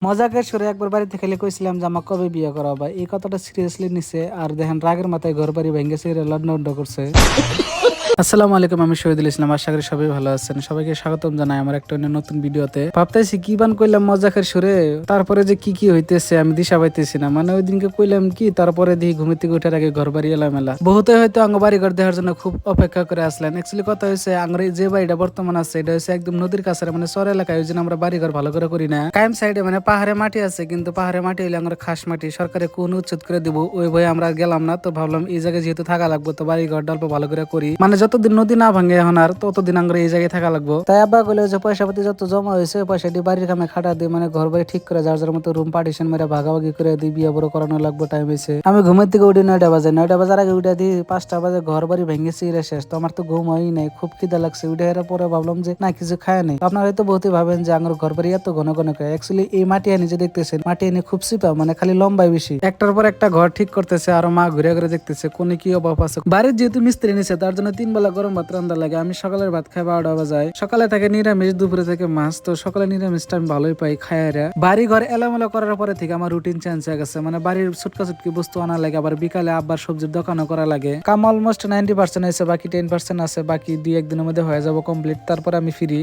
মজাকের সুরে একবার বাড়িতে খেলে কইছিলাম যে আমার কবে বিয়ে করাবা, এই কথাটা সিরিয়াসলি নিছে আর দেখেন রাগের মাথায় ঘর বাড়ি ভেঙে ছিঁড়ে লন্ডন করছে। আসসালামু আলাইকুম, আমি শহীদুল ইসলাম। আশা করি সবাই ভালো আছেন। সবাইকে স্বাগতম জানাই আমার একটা নতুন ভিডিওতে। ভাবতেছি কি বান কইলাম মজাকের সুরে, তারপরে যে কি কি হইতেছে আমি দিশা পাইতেছি না। মানে ওই দিনকে কইলাম কি, তারপরে দেখি ঘুমের থেকে উঠার আগে ঘর বাড়ি এলামেলা। বহুতে হয়তো আঙ্গ বাড়ি ঘর দেওয়ার জন্য খুব অপেক্ষা করে আসলেন। অ্যাকচুয়ালি কথা হয়েছে আঙ্গর যে বাড়িটা বর্তমান আছে এটা হচ্ছে একদম নদীর কাছে, মানে চর এলাকায়। ওই জন্য আমরা বাড়ি ঘর ভালো করে করি না। কায়েম সাইডে মানে পাহাড়ে মাটি আছে, কিন্তু পাহাড়ে মাটি হইলে আমরা খাস মাটি সরকারে কোন উচ্ছেদ করে দিব, ওই ভয়ে আমরা গেলাম না। তো ভাবলাম এই জায়গায় যেহেতু থাকা লাগবো তো বাড়ি ঘর অল্প ভালো করে করি, মানে যতদিন নদী না ভাঙে এখন আর ততদিন আমরা এই জায়গায় থাকা লাগবো। তাই আব্বা বলে যে পয়সা পাতি যত জমা হয়েছে পয়সাটি বাড়ির কামে খাটা দিয়ে মানে ঘর বাড়ি ঠিক করে যার যার মতো রুম পার্টিশন মেরে ভাগাভাগি করে দিই, বিয়ে বড় করানো লাগবে। টাইম হয়েছে আমি ঘুমের থেকে উঠি 9টা বাজে, 9টা বাজার আগে উঠে দিই 5টা বাজে ঘর বাড়ি ভেঙে চিরে শেষ। তো আমার তো ঘুম হয় নাই, খুব খিদা লাগছে। উঠে এর পরে ভাবলাম যে না কিছু খায় নাই। আপনারা হয়তো বহুতই ভাবেন যে আমার ঘর বাড়ি এত ঘন ঘন খায়। অ্যাকচুয়ালি এই মাটি এনে যে দেখতেছেন, মাটি এনে খুব চিপা, মানে খালি লম্বাই বেশি। একটার পর একটা ঘর ঠিক করতেছে আর মা ঘুরে ঘুরে দেখতেছে কোনে কি অভাব আছে। বাড়ির যেহেতু মিস্ত্রি নিছে তার জন্য 3 বেলা গরম ভাত রান্না লাগে। আমি সকালের ভাত খাই 12টা বাজায়, সকালে থাকে নিরামিষ, দুপুরে থেকে মাছ। তো সকালে নিরামিষটা আমি ভালোই পাই খায়ারা। বাড়ি ঘর এলোমেলো করার পরে থেকে আমার রুটিন চেঞ্জ হয়ে গেছে। মানে বাড়ির ছুটকা ছুটকি বস্তু আনা লাগে, আবার বিকালে আব্বার সবজির দোকানও করা লাগে। কাম অলমোস্ট 90% আছে, বাকি 10% আছে। বাকি 2-1 দিনের মধ্যে হয়ে যাবো কমপ্লিট, তারপর আমি ফ্রি।